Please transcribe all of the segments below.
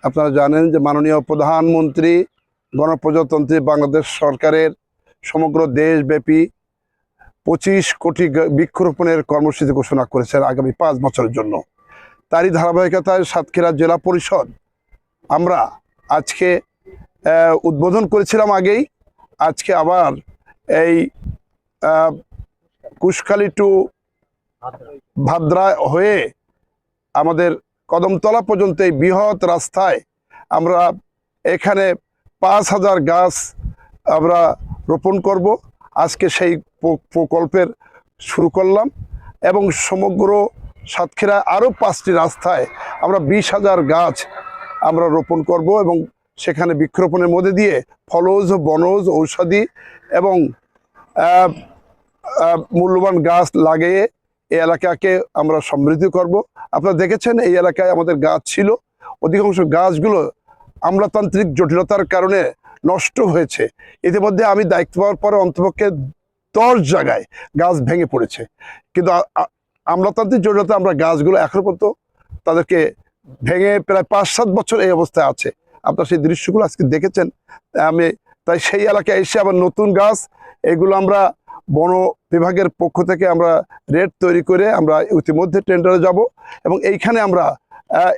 আপনারা জানেন যে মাননীয় প্রধানমন্ত্রী গণপ্রজাতন্ত্রী বাংলাদেশ সরকারের সমগ্র দেশব্যাপী 25 কোটি বৃক্ষরোপণের কর্মসূচি ঘোষণা করেছেন আগামী 5 বছরের জন্য। তারই ধারাবাহিকতায় সাতক্ষীরা জেলা পরিষদ আমরা আজকে উদ্বোধন করেছিলাম আগেই। আজকে আবার এই কুশখালী টু ভাদ্রা হয়ে আমাদের কদমতলা পর্যন্ত এই বৃহৎ রাস্তায় আমরা এখানে 5,000 গাছ আমরা রোপণ করব। আজকে সেই প্রকল্পের শুরু করলাম এবং সমগ্র সাতক্ষীরা আরও 5টি রাস্তায় আমরা 20,000 গাছ আমরা রোপণ করব এবং সেখানে বৃক্ষরোপণের মধ্যে দিয়ে ফলজ বনজ ঔষধি এবং মূল্যবান গাছ লাগিয়ে এই এলাকাকে আমরা সমৃদ্ধ করব। আপনারা দেখেছেন এই এলাকায় আমাদের গাছ ছিল, অধিকাংশ গাছগুলো আমলাতান্ত্রিক জটিলতার কারণে নষ্ট হয়েছে। ইতিমধ্যে আমি দায়িত্ব পাওয়ার পরে অন্তপক্ষে 10 জায়গায় গাছ ভেঙে পড়েছে, কিন্তু আমলাতান্ত্রিক জটিলতা আমরা গাছগুলো এখনো পর্যন্ত তাদেরকে ভেঙে প্রায় 5-7 বছর এই অবস্থায় আছে। আপনারা সেই দৃশ্যগুলো আজকে দেখেছেন। আমি তাই সেই এলাকায় এসে আবার নতুন গাছ এগুলো আমরা বন বিভাগের পক্ষ থেকে আমরা রেট তৈরি করে আমরা ইতিমধ্যে টেন্ডারে যাব এবং এইখানে আমরা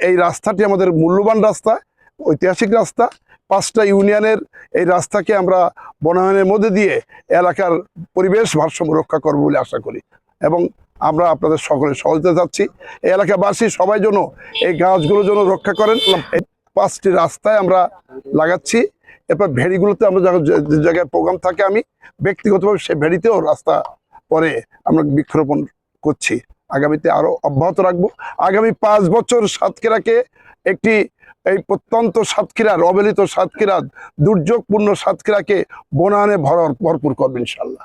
এই রাস্তাটি আমাদের মূল্যবান রাস্তা, ঐতিহাসিক রাস্তা, 5টা ইউনিয়নের এই রাস্তাকে আমরা বনায়নের মধ্যে দিয়ে এলাকার পরিবেশ ভারসাম্য রক্ষা করব বলে আশা করি এবং আমরা আপনাদের সকলের সহযোগিতা চাচ্ছি। এই এলাকাবাসী সবাই যেন এই গাছগুলো যেন রক্ষা করেন। এই 5টি রাস্তায় আমরা লাগাচ্ছি। এরপর ভেড়িগুলোতে আমরা যে জায়গায় প্রোগ্রাম থাকে আমি ব্যক্তিগতভাবে সে ভেড়িতেও রাস্তা পরে আমরা বৃক্ষরোপণ করছি। আগামীতে আরও অব্যাহত রাখবো। আগামী 5 বছর সাতক্ষীরাকে একটি এই প্রত্যন্ত সাতক্ষীরার অবহেলিত সাতক্ষীরা দুর্যোগপূর্ণ সাতক্ষীরাকে বনায়নে ভরপুর করবে ইনশাল্লাহ।